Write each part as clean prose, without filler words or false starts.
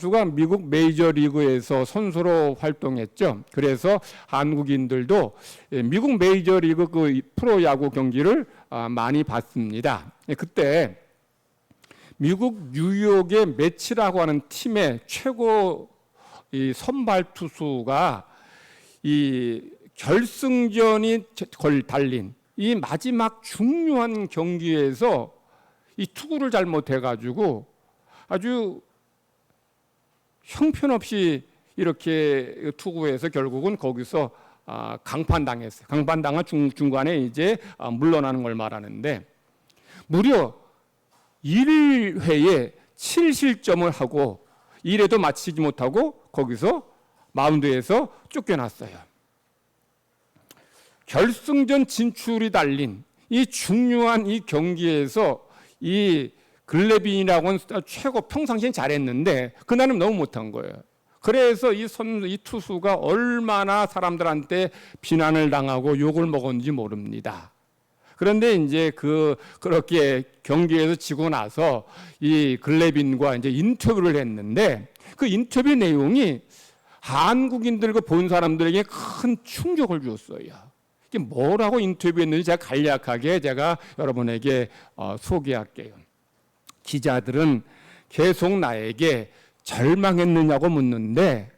수가 미국 메이저리그에서 선수로 활동했죠. 그래서 한국인들도 미국 메이저리그 그 프로야구 경기를 많이 봤습니다. 그때 미국 뉴욕의 매치라고 하는 팀의 최고 이 선발 투수가 이 결승전이 걸 달린 이 마지막 중요한 경기에서 이 투구를 잘못해가지고 아주 형편없이 이렇게 투구해서 결국은 거기서 강판당했어요. 강판당한 중간에 이제 물러나는 걸 말하는데 무려 1회에 7실점을 하고 1회도 마치지 못하고 거기서 마운드에서 쫓겨났어요. 결승전 진출이 달린 이 중요한 이 경기에서 이 글래빈이라고 하는 최고 평상시엔 잘했는데 그날은 너무 못한 거예요. 그래서 이 투수가 얼마나 사람들한테 비난을 당하고 욕을 먹었는지 모릅니다. 그런데 이제 그렇게 경기에서 지고 나서 이 글래빈과 이제 인터뷰를 했는데 그 인터뷰 내용이 한국인들과 본 사람들에게 큰 충격을 줬어요. 이게 뭐라고 인터뷰했는지 제가 간략하게 제가 여러분에게 소개할게요. 기자들은 계속 나에게 절망했느냐고 묻는데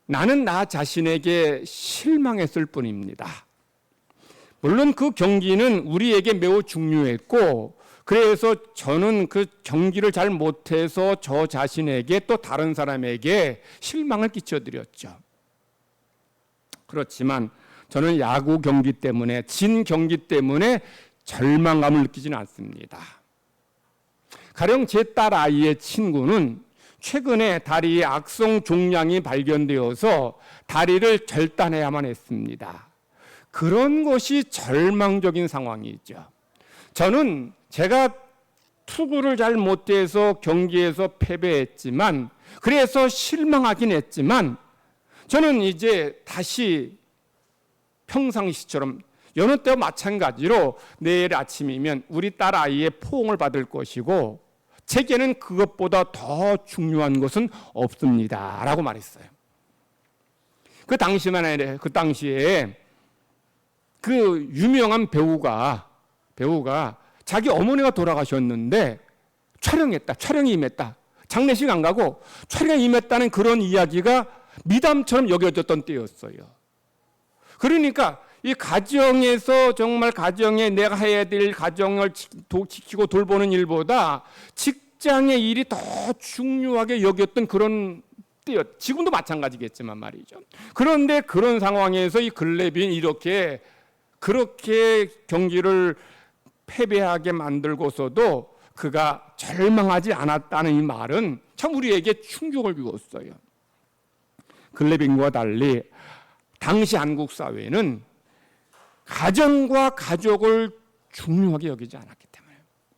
나는 나 자신에게 실망했을 뿐입니다. 물론 그 경기는 우리에게 매우 중요했고 그래서 저는 그 경기를 잘 못해서 저 자신에게 또 다른 사람에게 실망을 끼쳐드렸죠. 그렇지만 저는 야구 경기 때문에 진 경기 때문에 절망감을 느끼지는 않습니다. 가령 제 딸 아이의 친구는 최근에 다리에 악성 종양이 발견되어서 다리를 절단해야만 했습니다. 그런 것이 절망적인 상황이죠. 저는 제가 투구를 잘 못해서 경기에서 패배했지만 그래서 실망하긴 했지만 저는 이제 다시 평상시처럼 여느 때와 마찬가지로 내일 아침이면 우리 딸 아이의 포옹을 받을 것이고 제게는 그것보다 더 중요한 것은 없습니다 라고 말했어요. 그 당시에 그 유명한 배우가 자기 어머니가 돌아가셨는데 촬영이 임했다. 장례식 안 가고 촬영에 임했다는 그런 이야기가 미담처럼 여겨졌던 때였어요. 그러니까 이 가정에서 정말 가정에 내가 해야 될 가정을 지키고 돌보는 일보다 직장의 일이 더 중요하게 여겼던 그런 때였. 지금도 마찬가지겠지만 말이죠. 그런데 그런 상황에서 이 글래빈이 그렇게 경기를 패배하게 만들고서도 그가 절망하지 않았다는 이 말은 참 우리에게 충격을 주었어요. 글래빈과 달리 당시 한국 사회는 가정과 가족을 중요하게 여기지 않았기 때문에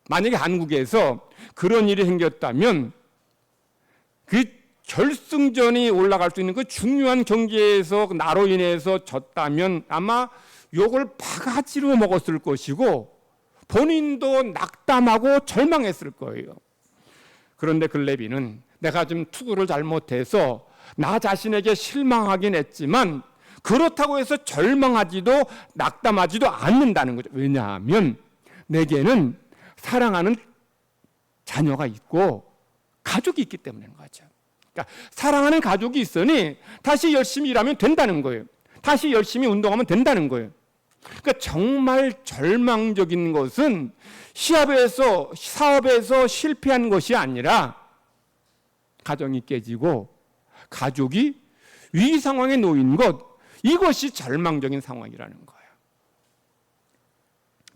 만약에 한국에서 그런 일이 생겼다면 그 결승전이 올라갈 수 있는 그 중요한 경기에서 나로 인해서 졌다면 아마 욕을 바가지로 먹었을 것이고 본인도 낙담하고 절망했을 거예요. 그런데 글래빈은 내가 좀 투구를 잘못해서 나 자신에게 실망하긴 했지만 그렇다고 해서 절망하지도 낙담하지도 않는다는 거죠. 왜냐하면 내게는 사랑하는 자녀가 있고 가족이 있기 때문인 거죠. 그러니까 사랑하는 가족이 있으니 다시 열심히 일하면 된다는 거예요. 다시 열심히 운동하면 된다는 거예요. 그러니까 정말 절망적인 것은 사업에서 실패한 것이 아니라 가정이 깨지고 가족이 위기 상황에 놓인 것, 이것이 절망적인 상황이라는 거예요.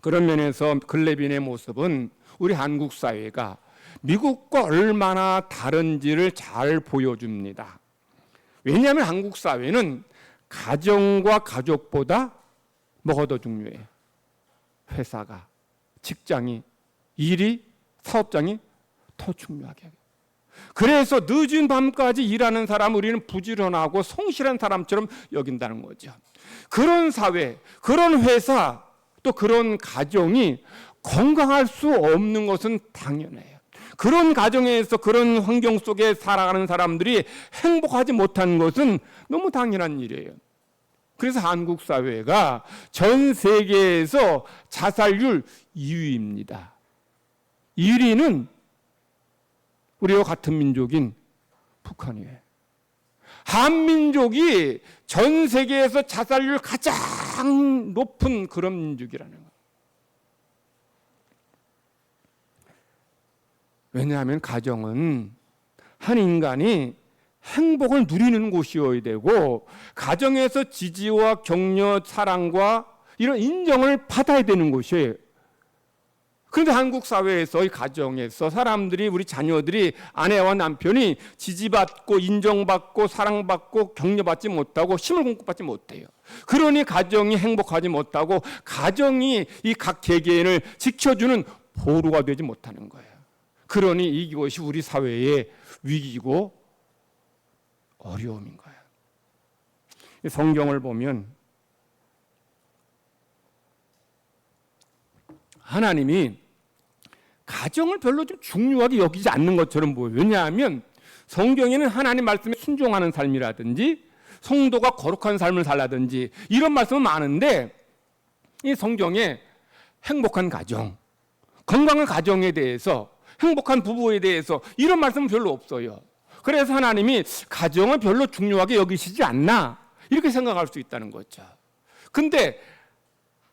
그런 면에서 글래빈의 모습은 우리 한국 사회가 미국과 얼마나 다른지를 잘 보여줍니다. 왜냐하면 한국 사회는 가정과 가족보다 뭐가 더 중요해요? 회사가, 직장이, 일이, 사업장이 더 중요하게 해요. 그래서 늦은 밤까지 일하는 사람 우리는 부지런하고 성실한 사람처럼 여긴다는 거죠. 그런 사회, 그런 회사, 또 그런 가정이 건강할 수 없는 것은 당연해요. 그런 가정에서 그런 환경 속에 살아가는 사람들이 행복하지 못한 것은 너무 당연한 일이에요. 그래서 한국 사회가 전 세계에서 자살률 2위입니다. 1위는 우리와 같은 민족인 북한이에요. 한민족이 전 세계에서 자살률 가장 높은 그런 민족이라는 거예요. 왜냐하면 가정은 한 인간이 행복을 누리는 곳이어야 되고 가정에서 지지와 격려, 사랑과 이런 인정을 받아야 되는 곳이에요. 그런데 한국 사회에서 이 가정에서 사람들이 우리 자녀들이 아내와 남편이 지지받고 인정받고 사랑받고 격려받지 못하고 힘을 공급받지 못해요. 그러니 가정이 행복하지 못하고 가정이 이 각 개개인을 지켜주는 보루가 되지 못하는 거예요. 그러니 이것이 우리 사회의 위기고 어려움인 거예요. 성경을 보면 하나님이 가정을 별로 좀 중요하게 여기지 않는 것처럼 보여요. 왜냐하면 성경에는 하나님 말씀에 순종하는 삶이라든지 성도가 거룩한 삶을 살라든지 이런 말씀은 많은데 이 성경에 행복한 가정, 건강한 가정에 대해서 행복한 부부에 대해서 이런 말씀은 별로 없어요. 그래서 하나님이 가정을 별로 중요하게 여기시지 않나 이렇게 생각할 수 있다는 거죠. 근데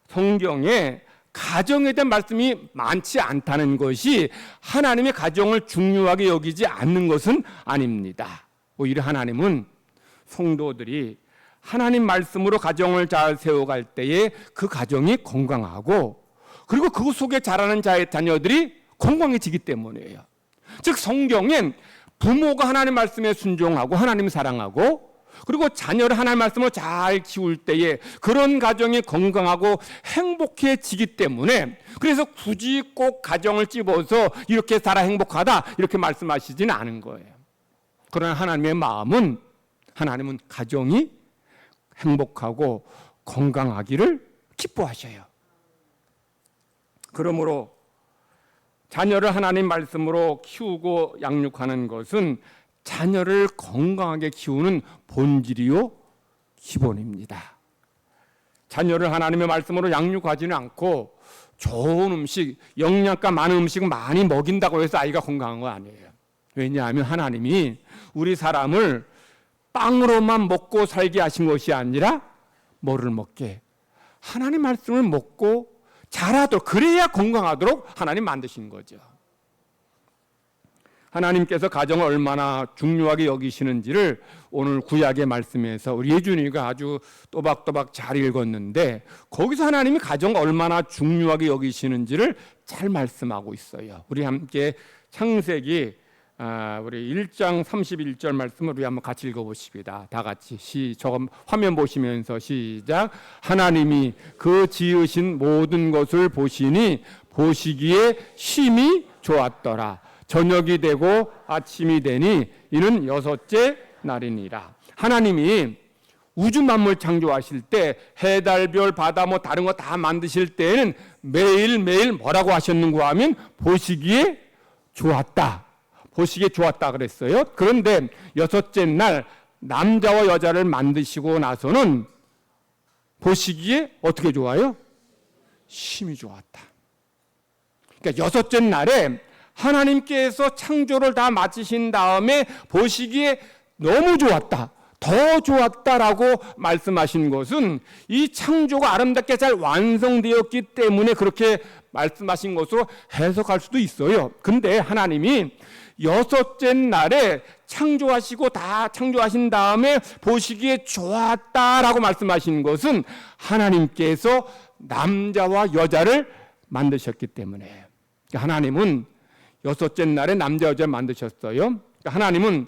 성경에 가정에 대한 말씀이 많지 않다는 것이 하나님의 가정을 중요하게 여기지 않는 것은 아닙니다. 오히려 하나님은 성도들이 하나님 말씀으로 가정을 잘 세워갈 때에 그 가정이 건강하고 그리고 그 속에 자라는 자녀들이 건강해지기 때문이에요. 즉 성경엔 부모가 하나님 말씀에 순종하고 하나님 사랑하고 그리고 자녀를 하나님 말씀으로 잘 키울 때에 그런 가정이 건강하고 행복해지기 때문에 그래서 굳이 꼭 가정을 찝어서 이렇게 살아 행복하다 이렇게 말씀하시지는 않은 거예요. 그러나 하나님의 마음은 하나님은 가정이 행복하고 건강하기를 기뻐하셔요. 그러므로 자녀를 하나님 말씀으로 키우고 양육하는 것은 자녀를 건강하게 키우는 본질이요 기본입니다. 자녀를 하나님의 말씀으로 양육하지는 않고 좋은 음식, 영양가 많은 음식 많이 먹인다고 해서 아이가 건강한 거 아니에요. 왜냐하면 하나님이 우리 사람을 빵으로만 먹고 살게 하신 것이 아니라 뭐를 먹게? 하나님 말씀을 먹고 자라도록 그래야 건강하도록 하나님 만드신 거죠. 하나님께서 가정을 얼마나 중요하게 여기시는지를 오늘 구약의 말씀에서 우리 예준이가 아주 또박또박 잘 읽었는데 거기서 하나님이 가정을 얼마나 중요하게 여기시는지를 잘 말씀하고 있어요. 우리 함께 창세기 우리 1장 31절 말씀을 우리 한번 같이 읽어보십니다. 다 같이 저거 화면 보시면서 시작. 하나님이 그 지으신 모든 것을 보시니 보시기에 심히 좋았더라. 저녁이 되고 아침이 되니 이는 여섯째 날이니라. 하나님이 우주 만물 창조하실 때 해, 달, 별, 바다 뭐 다른 거 다 만드실 때에는 매일매일 뭐라고 하셨는가 하면 보시기에 좋았다. 보시기에 좋았다 그랬어요. 그런데 여섯째 날 남자와 여자를 만드시고 나서는 보시기에 어떻게 좋아요? 심히 좋았다. 그러니까 여섯째 날에 하나님께서 창조를 다 마치신 다음에 보시기에 너무 좋았다, 더 좋았다라고 말씀하신 것은 이 창조가 아름답게 잘 완성되었기 때문에 그렇게 말씀하신 것으로 해석할 수도 있어요. 근데 하나님이 여섯째 날에 창조하시고 다 창조하신 다음에 보시기에 좋았다라고 말씀하신 것은 하나님께서 남자와 여자를 만드셨기 때문에 하나님은 여섯째 날에 남자 여자를 만드셨어요. 하나님은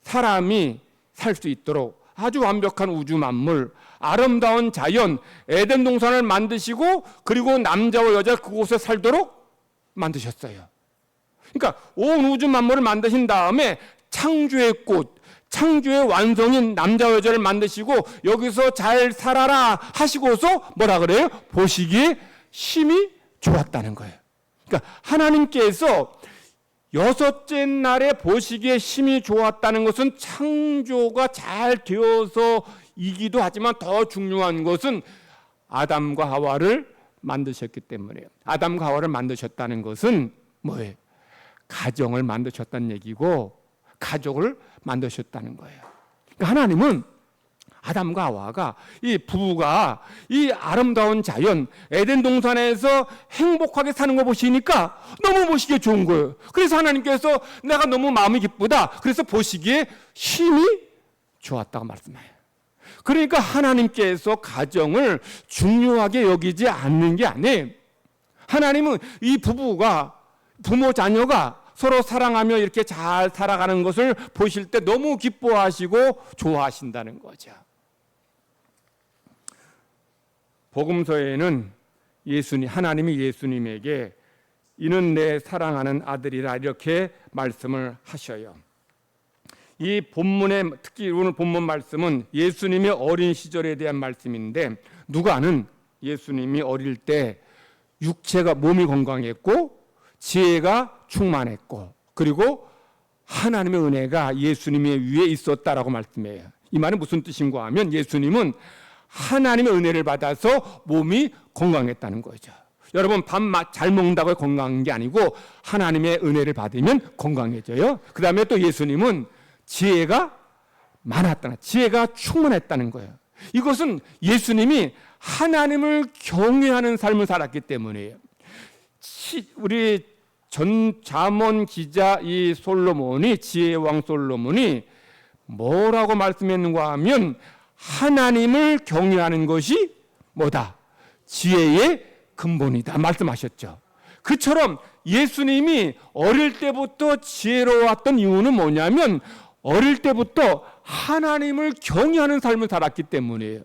사람이 살 수 있도록 아주 완벽한 우주 만물, 아름다운 자연, 에덴 동산을 만드시고 그리고 남자와 여자 그곳에 살도록 만드셨어요. 그러니까 온 우주 만물을 만드신 다음에 창조의 꽃, 창조의 완성인 남자와 여자를 만드시고 여기서 잘 살아라 하시고서 뭐라 그래요? 보시기에 심히 좋았다는 거예요. 그러니까 하나님께서 6째 날에 보시기에 심히 좋았다는 것은 창조가 잘 되어서이기도 하지만 더 중요한 것은 아담과 하와를 만드셨기 때문이에요. 아담과 하와를 만드셨다는 것은 뭐예요? 가정을 만드셨다는 얘기고 가족을 만드셨다는 거예요. 그러니까 하나님은 아담과 하와가 이 부부가 이 아름다운 자연 에덴 동산에서 행복하게 사는 거 보시니까 너무 보시기에 좋은 거예요. 그래서 하나님께서 내가 너무 마음이 기쁘다. 그래서 보시기에 힘이 좋았다고 말씀해요. 그러니까 하나님께서 가정을 중요하게 여기지 않는 게 아니에요. 하나님은 이 부부가 부모 자녀가 서로 사랑하며 이렇게 잘 살아가는 것을 보실 때 너무 기뻐하시고 좋아하신다는 거죠. 복음서에는 하나님이 예수님에게 이는 내 사랑하는 아들이라 이렇게 말씀을 하셔요. 이 본문의 특히 오늘 본문 말씀은 예수님의 어린 시절에 대한 말씀인데 누가는 예수님이 어릴 때 육체가 몸이 건강했고 지혜가 충만했고 그리고 하나님의 은혜가 예수님의 위에 있었다라고 말씀해요. 이 말은 무슨 뜻인가 하면 예수님은 하나님의 은혜를 받아서 몸이 건강했다는 거죠. 여러분 밥 잘 먹는다고 건강한 게 아니고 하나님의 은혜를 받으면 건강해져요. 그 다음에 또 예수님은 지혜가 많았다는, 지혜가 충만했다는 거예요. 이것은 예수님이 하나님을 경외하는 삶을 살았기 때문이에요. 우리 전 잠언 기자 이 솔로몬이 지혜왕 솔로몬이 뭐라고 말씀했는가 하면 하나님을 경외하는 것이 뭐다? 지혜의 근본이다 말씀하셨죠. 그처럼 예수님이 어릴 때부터 지혜로웠던 이유는 뭐냐면 어릴 때부터 하나님을 경외하는 삶을 살았기 때문이에요.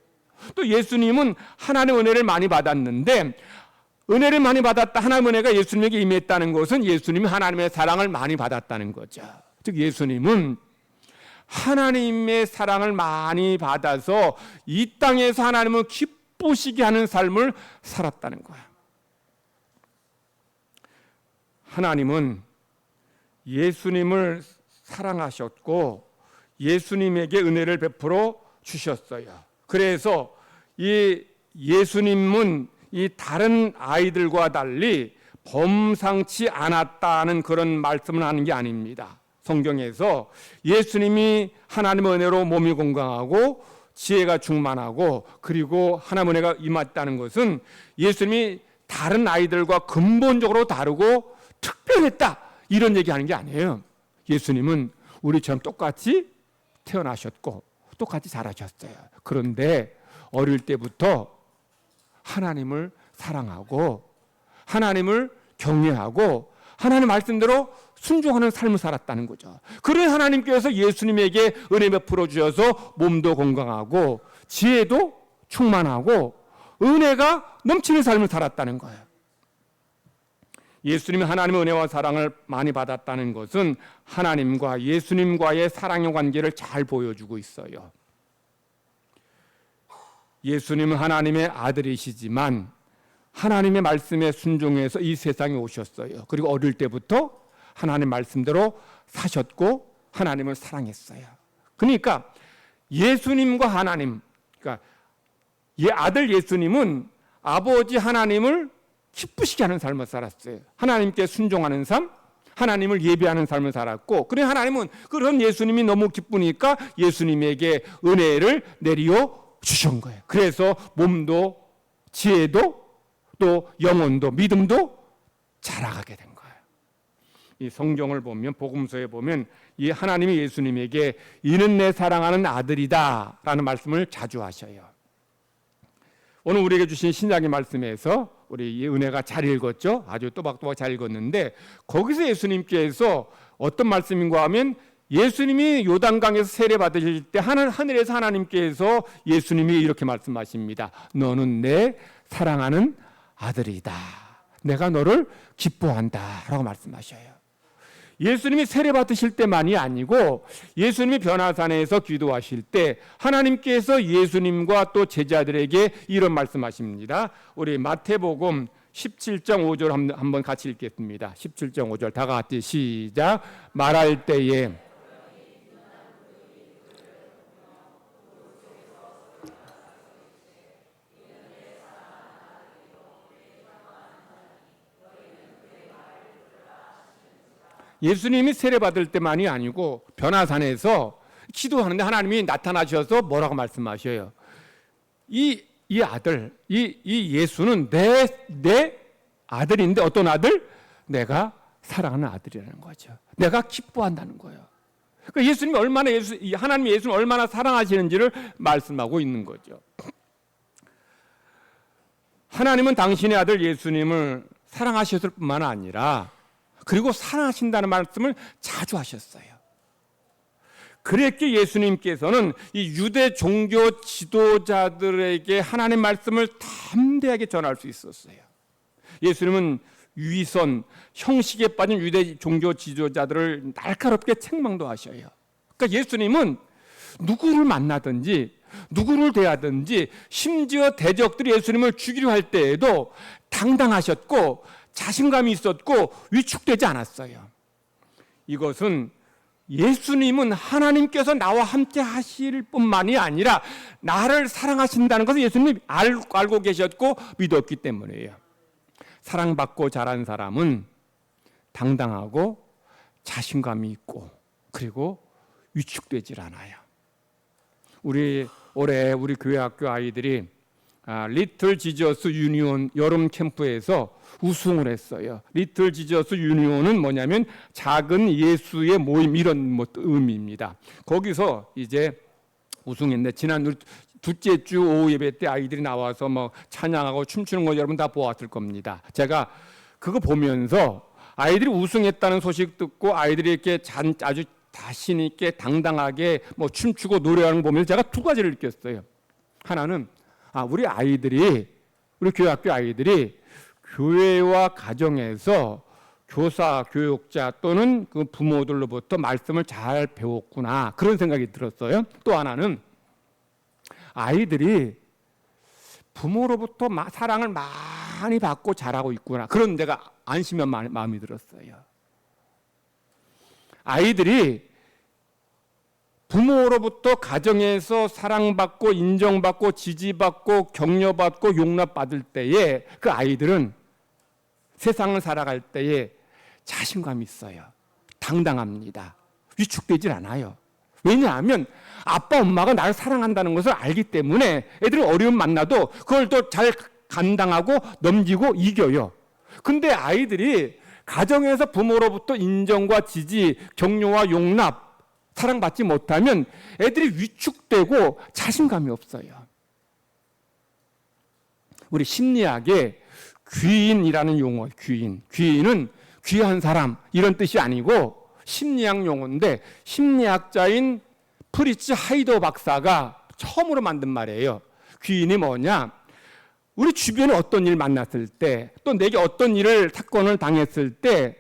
또 예수님은 하나님의 은혜를 많이 받았는데 은혜를 많이 받았다. 하나님의 은혜가 예수님에게 임했다는 것은 예수님이 하나님의 사랑을 많이 받았다는 거죠. 즉 예수님은 하나님의 사랑을 많이 받아서 이 땅에서 하나님을 기쁘시게 하는 삶을 살았다는 거야. 하나님은 예수님을 사랑하셨고 예수님에게 은혜를 베풀어 주셨어요. 그래서 이 예수님은 이 다른 아이들과 달리 범상치 않았다는 그런 말씀을 하는 게 아닙니다. 성경에서 예수님이 하나님의 은혜로 몸이 건강하고 지혜가 충만하고 그리고 하나님의 은혜가 임했다는 것은 예수님이 다른 아이들과 근본적으로 다르고 특별했다 이런 얘기하는 게 아니에요. 예수님은 우리처럼 똑같이 태어나셨고 똑같이 자라셨어요. 그런데 어릴 때부터 하나님을 사랑하고 하나님을 경외하고 하나님 말씀대로 순종하는 삶을 살았다는 거죠. 그래 하나님께서 예수님에게 은혜 베풀어 주셔서 몸도 건강하고 지혜도 충만하고 은혜가 넘치는 삶을 살았다는 거예요. 예수님이 하나님의 은혜와 사랑을 많이 받았다는 것은 하나님과 예수님과의 사랑의 관계를 잘 보여주고 있어요. 예수님은 하나님의 아들이시지만 하나님의 말씀에 순종해서 이 세상에 오셨어요. 그리고 어릴 때부터 하나님 말씀대로 사셨고 하나님을 사랑했어요. 그러니까 예수님과 하나님, 그러니까 아들 예수님은 아버지 하나님을 기쁘시게 하는 삶을 살았어요. 하나님께 순종하는 삶, 하나님을 예배하는 삶을 살았고, 그래 하나님은 그런 예수님이 너무 기쁘니까 예수님에게 은혜를 내리어 주신 거예요. 그래서 몸도 지혜도 또 영혼도 믿음도 자라가게 된 거예요. 이 성경을 보면 복음서에 보면 이 하나님이 예수님에게 이는 내 사랑하는 아들이다라는 말씀을 자주 하셔요. 오늘 우리에게 주신 신약의 말씀에서 우리 이 은혜가 잘 읽었죠. 아주 또박또박 잘 읽었는데 거기서 예수님께서 어떤 말씀인가 하면 예수님이 요단강에서 세례 받으실 때 하늘에서 하나님께서 예수님이 이렇게 말씀하십니다. 너는 내 사랑하는 아들이다. 내가 너를 기뻐한다 라고 말씀하셔요. 예수님이 세례 받으실 때만이 아니고 예수님이 변화산에서 기도하실 때 하나님께서 예수님과 또 제자들에게 이런 말씀하십니다. 우리 마태복음 17장 5절 한번 같이 읽겠습니다. 17장 5절 다 같이 시작. 말할 때에 예수님이 세례받을 때만이 아니고 변화산에서 기도하는데 하나님이 나타나셔서 뭐라고 말씀하셔요? 이 아들, 이 예수는 내 아들인데 어떤 아들? 내가 사랑하는 아들이라는 거죠. 내가 기뻐한다는 거예요. 그러니까 예수님이 하나님이 예수를 얼마나 사랑하시는지를 말씀하고 있는 거죠. 하나님은 당신의 아들 예수님을 사랑하셨을 뿐만 아니라 그리고 사랑하신다는 말씀을 자주 하셨어요. 그랬기에 예수님께서는 이 유대 종교 지도자들에게 하나님의 말씀을 담대하게 전할 수 있었어요. 예수님은 위선, 형식에 빠진 유대 종교 지도자들을 날카롭게 책망도 하셔요. 그러니까 예수님은 누구를 만나든지 누구를 대하든지 심지어 대적들이 예수님을 죽이려 할 때에도 당당하셨고 자신감이 있었고 위축되지 않았어요. 이것은 예수님은 하나님께서 나와 함께 하실 뿐만이 아니라 나를 사랑하신다는 것을 예수님이 알고 계셨고 믿었기 때문이에요. 사랑받고 자란 사람은 당당하고 자신감이 있고 그리고 위축되질 않아요. 올해 우리 교회 학교 아이들이 리틀 지저스 유니온 여름 캠프에서 우승을 했어요. 리틀 지저스 유니온은 뭐냐면 작은 예수의 모임 이런 의미입니다. 거기서 이제 우승했는데 지난 둘째 주 오후 예배 때 아이들이 나와서 찬양하고 춤추는 거 여러분 다 보았을 겁니다. 제가 그거 보면서 아이들이 우승했다는 소식 듣고 아이들이 이렇게 아주 자신 있게 당당하게 춤추고 노래하는 거 보면서 제가 두 가지를 느꼈어요. 하나는 우리 교회 학교 아이들이 교회와 가정에서 교사, 교육자 또는 그 부모들로부터 말씀을 잘 배웠구나 그런 생각이 들었어요. 또 하나는 아이들이 부모로부터 사랑을 많이 받고 자라고 있구나 그런 데가 안심한 마음이 들었어요. 아이들이 부모로부터 가정에서 사랑받고 인정받고 지지받고 격려받고 용납받을 때에 그 아이들은 세상을 살아갈 때에 자신감이 있어요. 당당합니다. 위축되질 않아요. 왜냐하면 아빠 엄마가 나를 사랑한다는 것을 알기 때문에 애들은 어려움 만나도 그걸 또 잘 감당하고 넘기고 이겨요. 근데 아이들이 가정에서 부모로부터 인정과 지지, 격려와 용납, 사랑받지 못하면 애들이 위축되고 자신감이 없어요. 우리 심리학에 귀인이라는 용어, 귀인은 귀한 사람 이런 뜻이 아니고 심리학 용어인데 심리학자인 프리츠 하이더 박사가 처음으로 만든 말이에요. 귀인이 뭐냐? 우리 주변에 어떤 일 만났을 때 또 내게 어떤 사건을 당했을 때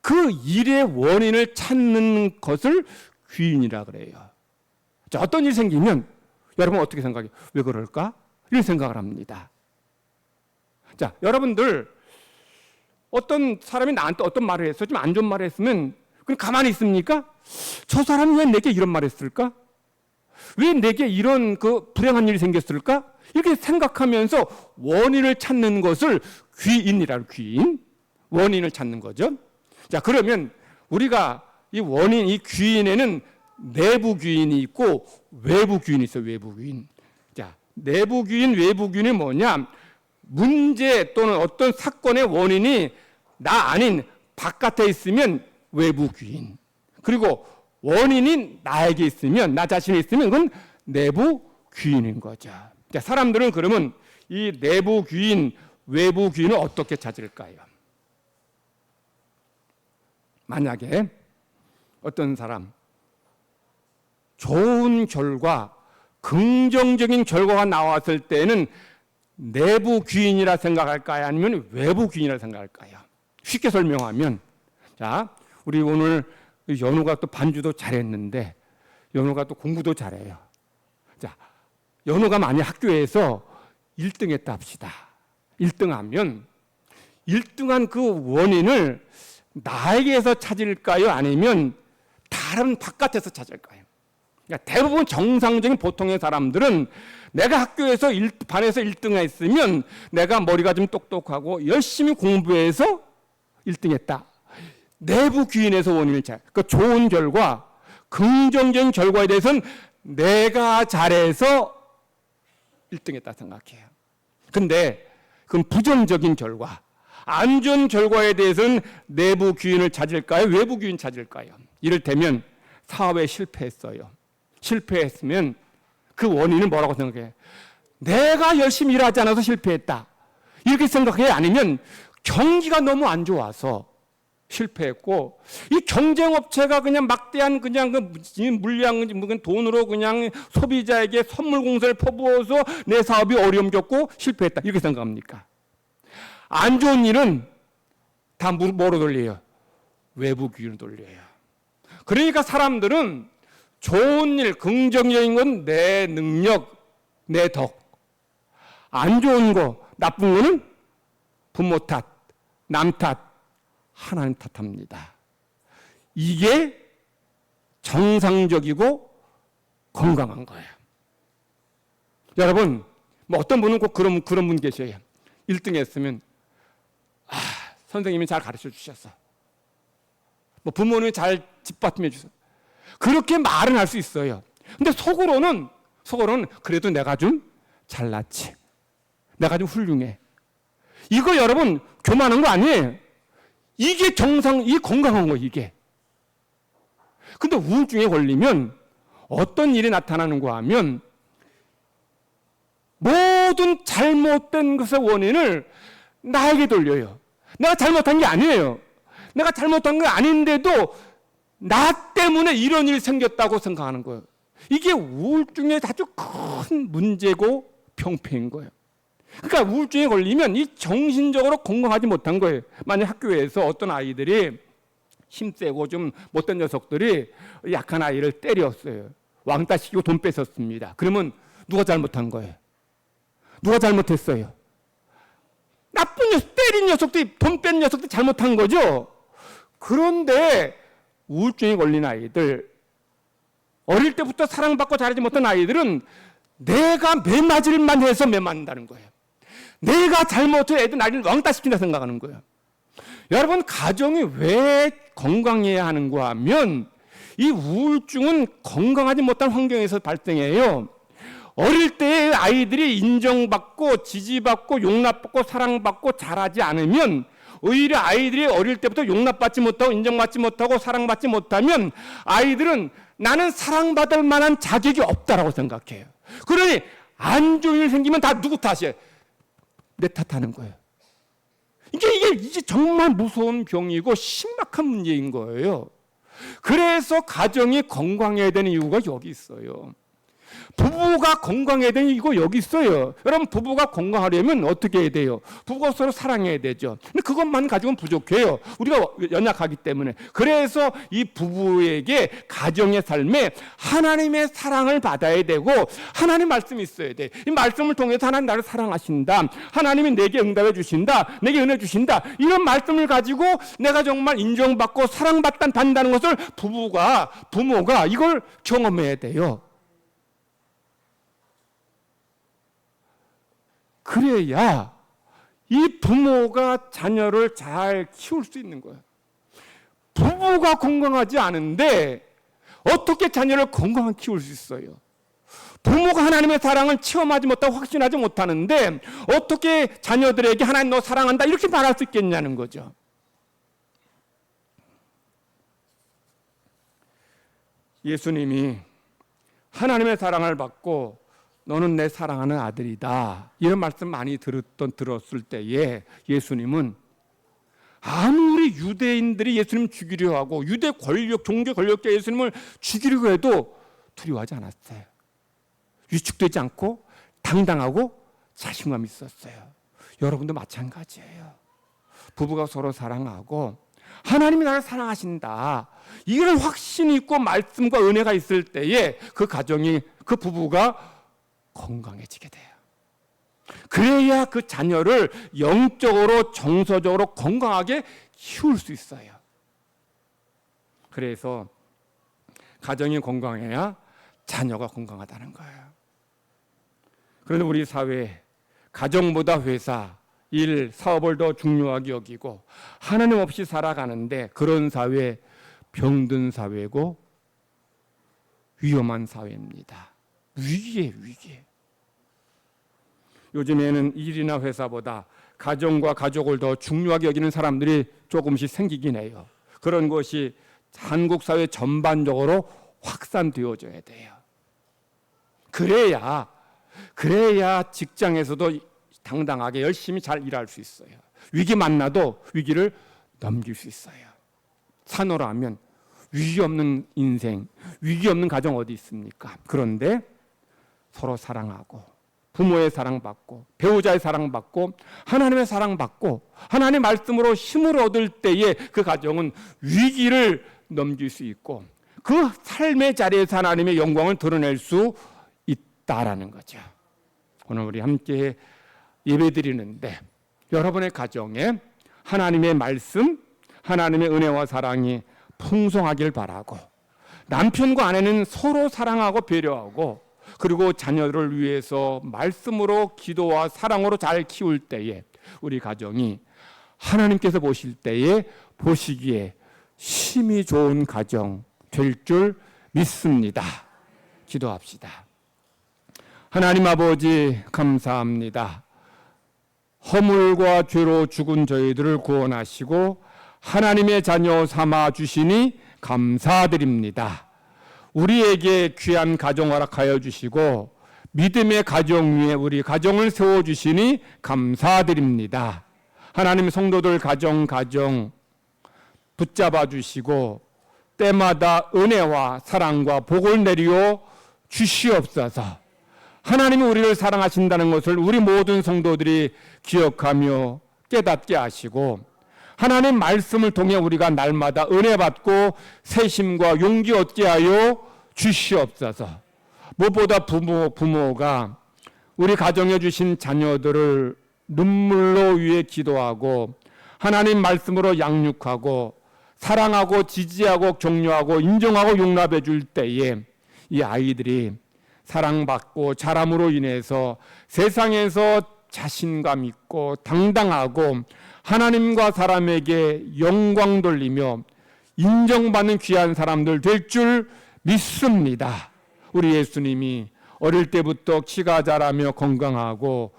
그 일의 원인을 찾는 것을 귀인이라 그래요. 자, 어떤 일이 생기면 여러분 어떻게 생각해요? 왜 그럴까? 이런 생각을 합니다. 자, 여러분들 어떤 사람이 나한테 어떤 말을 했어? 좀 안 좋은 말을 했으면 그냥 가만히 있습니까? 저 사람이 왜 내게 이런 말을 했을까? 왜 내게 이런 불행한 일이 생겼을까? 이렇게 생각하면서 원인을 찾는 것을 귀인이라고 귀인. 원인을 찾는 거죠. 자, 그러면 우리가 이 귀인에는 내부 귀인이 있고 외부 귀인이 있어요. 외부 귀인. 자, 내부 귀인, 외부 귀인이 뭐냐? 문제 또는 어떤 사건의 원인이 나 아닌 바깥에 있으면 외부 귀인. 그리고 원인이 나에게 있으면, 나 자신에 있으면 그건 내부 귀인인 거죠. 자, 사람들은 그러면 이 내부 귀인, 외부 귀인을 어떻게 찾을까요? 만약에 어떤 사람 좋은 결과, 긍정적인 결과가 나왔을 때는 내부 귀인이라 생각할까요? 아니면 외부 귀인이라 생각할까요? 쉽게 설명하면, 자, 우리 오늘 연우가 또 반주도 잘했는데 연우가 또 공부도 잘해요. 자, 연우가 만약 학교에서 1등 했다 합시다. 1등 하면 1등한 그 원인을 나에게서 찾을까요? 아니면 다른 바깥에서 찾을까요? 그러니까 대부분 정상적인 보통의 사람들은 내가 학교에서 반에서 1등 했으면 내가 머리가 좀 똑똑하고 열심히 공부해서 1등 했다. 내부 기인에서 원인을 그 좋은 결과, 긍정적인 결과에 대해서는 내가 잘해서 1등 했다 생각해요. 근데 그건 부정적인 결과, 안 좋은 결과에 대해서는 내부 기인을 찾을까요? 외부 기인 찾을까요? 이를테면 사업에 실패했어요. 실패했으면 그 원인은 뭐라고 생각해? 내가 열심히 일하지 않아서 실패했다. 이렇게 생각해요? 아니면 경기가 너무 안 좋아서 실패했고, 이 경쟁업체가 그냥 막대한 그냥 그 물량, 돈으로 그냥 소비자에게 선물 공세를 퍼부어서 내 사업이 어려움 겪고 실패했다. 이렇게 생각합니까? 안 좋은 일은 다 뭐로 돌려요? 외부 기운으로 돌려요. 그러니까 사람들은 좋은 일, 긍정적인 건 내 능력, 내 덕. 안 좋은 거, 나쁜 거는 부모 탓, 남 탓, 하나님 탓합니다. 이게 정상적이고 건강한 거예요. 여러분, 뭐 어떤 분은 꼭 그런 분 계셔요. 1등 했으면 선생님이 잘 가르쳐 주셨어. 뭐 부모님이 잘 뒷받침해 주셨어. 그렇게 말은 할 수 있어요. 근데 속으로는 그래도 내가 좀 잘났지. 내가 좀 훌륭해. 이거 여러분 교만한 거 아니에요. 이게 이 건강한 거 이게. 근데 우울증에 걸리면 어떤 일이 나타나는가 하면 모든 잘못된 것의 원인을 나에게 돌려요. 내가 잘못한 게 아니에요. 내가 잘못한 게 아닌데도 나 때문에 이런 일이 생겼다고 생각하는 거예요. 이게 우울증의 아주 큰 문제고 병폐인 거예요. 그러니까 우울증에 걸리면 이 정신적으로 건강하지 못한 거예요. 만약 학교에서 어떤 아이들이 힘세고 좀 못된 녀석들이 약한 아이를 때렸어요. 왕따 시키고 돈 뺏었습니다. 그러면 누가 잘못한 거예요? 누가 잘못했어요? 나쁜 녀석, 때린 녀석들이, 돈 뺀 녀석들이 잘못한 거죠. 그런데 우울증에 걸린 아이들, 어릴 때부터 사랑받고 자라지 못한 아이들은 내가 매맞을만 해서 매맞는다는 거예요. 내가 잘못해 애들 나를 왕따 시킨다 생각하는 거예요. 여러분, 가정이 왜 건강해야 하는가 하면 이 우울증은 건강하지 못한 환경에서 발생해요. 어릴 때 아이들이 인정받고 지지받고 용납받고 사랑받고 자라지 않으면 오히려 아이들이 어릴 때부터 용납받지 못하고 인정받지 못하고 사랑받지 못하면 아이들은 나는 사랑받을 만한 자격이 없다라고 생각해요. 그러니 안 좋은 일 생기면 다 누구 탓이에요? 내 탓하는 거예요. 이게 정말 무서운 병이고 심각한 문제인 거예요. 그래서 가정이 건강해야 되는 이유가 여기 있어요. 부부가 건강해야 되는 이유가 여기 있어요. 여러분, 부부가 건강하려면 어떻게 해야 돼요? 부부가 서로 사랑해야 되죠. 근데 그것만 가지고는 부족해요. 우리가 연약하기 때문에. 그래서 이 부부에게 가정의 삶에 하나님의 사랑을 받아야 되고 하나님 말씀이 있어야 돼. 이 말씀을 통해서 하나님 나를 사랑하신다. 하나님이 내게 응답해 주신다. 내게 은혜 주신다. 이런 말씀을 가지고 내가 정말 인정받고 사랑받는다는 것을 부모가 이걸 경험해야 돼요. 그래야 이 부모가 자녀를 잘 키울 수 있는 거예요. 부부가 건강하지 않은데 어떻게 자녀를 건강하게 키울 수 있어요? 부모가 하나님의 사랑을 체험하지 못하고 확신하지 못하는데 어떻게 자녀들에게 하나님 너 사랑한다 이렇게 말할 수 있겠냐는 거죠. 예수님이 하나님의 사랑을 받고 너는 내 사랑하는 아들이다. 이런 말씀 많이 들었을 때에 예수님은 아무리 유대인들이 예수님을 죽이려 하고 유대 종교 권력자 예수님을 죽이려고 해도 두려워하지 않았어요. 위축되지 않고 당당하고 자신감이 있었어요. 여러분도 마찬가지예요. 부부가 서로 사랑하고 하나님이 나를 사랑하신다. 이런 확신이 있고 말씀과 은혜가 있을 때에 그 가정이, 그 부부가 건강해지게 돼요. 그래야 그 자녀를 영적으로 정서적으로 건강하게 키울 수 있어요. 그래서 가정이 건강해야 자녀가 건강하다는 거예요. 그런데 우리 사회 가정보다 회사, 일, 사업을 더 중요하게 여기고 하나님 없이 살아가는데 그런 사회 병든 사회고 위험한 사회입니다. 위기에 위기. 요즘에는 일이나 회사보다 가정과 가족을 더 중요하게 여기는 사람들이 조금씩 생기긴 해요. 그런 것이 한국 사회 전반적으로 확산되어져야 돼요. 그래야 직장에서도 당당하게 열심히 잘 일할 수 있어요. 위기 만나도 위기를 넘길 수 있어요. 산호라면 위기 없는 인생, 위기 없는 가정 어디 있습니까? 그런데 서로 사랑하고 부모의 사랑받고 배우자의 사랑받고 하나님의 사랑받고 하나님의 말씀으로 힘을 얻을 때에 그 가정은 위기를 넘길 수 있고 그 삶의 자리에서 하나님의 영광을 드러낼 수 있다라는 거죠. 오늘 우리 함께 예배드리는데 여러분의 가정에 하나님의 말씀, 하나님의 은혜와 사랑이 풍성하길 바라고 남편과 아내는 서로 사랑하고 배려하고 그리고 자녀를 위해서 말씀으로 기도와 사랑으로 잘 키울 때에 우리 가정이 하나님께서 보실 때에 보시기에 심히 좋은 가정 될 줄 믿습니다. 기도합시다. 하나님 아버지 감사합니다. 허물과 죄로 죽은 저희들을 구원하시고 하나님의 자녀 삼아 주시니 감사드립니다. 우리에게 귀한 가정 허락하여 주시고 믿음의 가정 위에 우리 가정을 세워주시니 감사드립니다. 하나님 성도들 가정 붙잡아 주시고 때마다 은혜와 사랑과 복을 내리어 주시옵소서. 하나님이 우리를 사랑하신다는 것을 우리 모든 성도들이 기억하며 깨닫게 하시고 하나님 말씀을 통해 우리가 날마다 은혜 받고 새심과 용기 얻게 하여 주시옵소서. 무엇보다 부모가 우리 가정에 주신 자녀들을 눈물로 위해 기도하고 하나님 말씀으로 양육하고 사랑하고 지지하고 격려하고 인정하고 용납해 줄 때에 이 아이들이 사랑받고 자람으로 인해서 세상에서 자신감 있고 당당하고 하나님과 사람에게 영광 돌리며 인정받는 귀한 사람들 될 줄 믿습니다. 우리 예수님이 어릴 때부터 키가 자라며 건강하고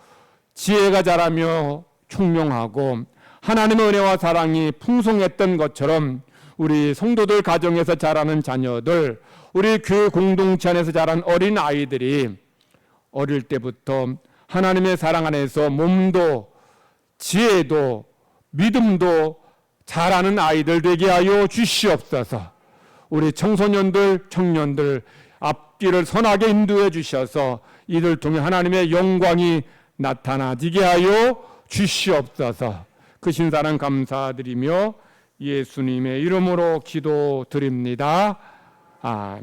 지혜가 자라며 총명하고 하나님의 은혜와 사랑이 풍성했던 것처럼 우리 성도들 가정에서 자라는 자녀들, 우리 교회 공동체 안에서 자란 어린 아이들이 어릴 때부터 하나님의 사랑 안에서 몸도 지혜도 믿음도 잘하는 아이들 되게 하여 주시옵소서. 우리 청소년들, 청년들 앞길을 선하게 인도해 주셔서 이들 통해 하나님의 영광이 나타나지게 하여 주시옵소서. 크신 사랑 감사드리며 예수님의 이름으로 기도드립니다. 아멘.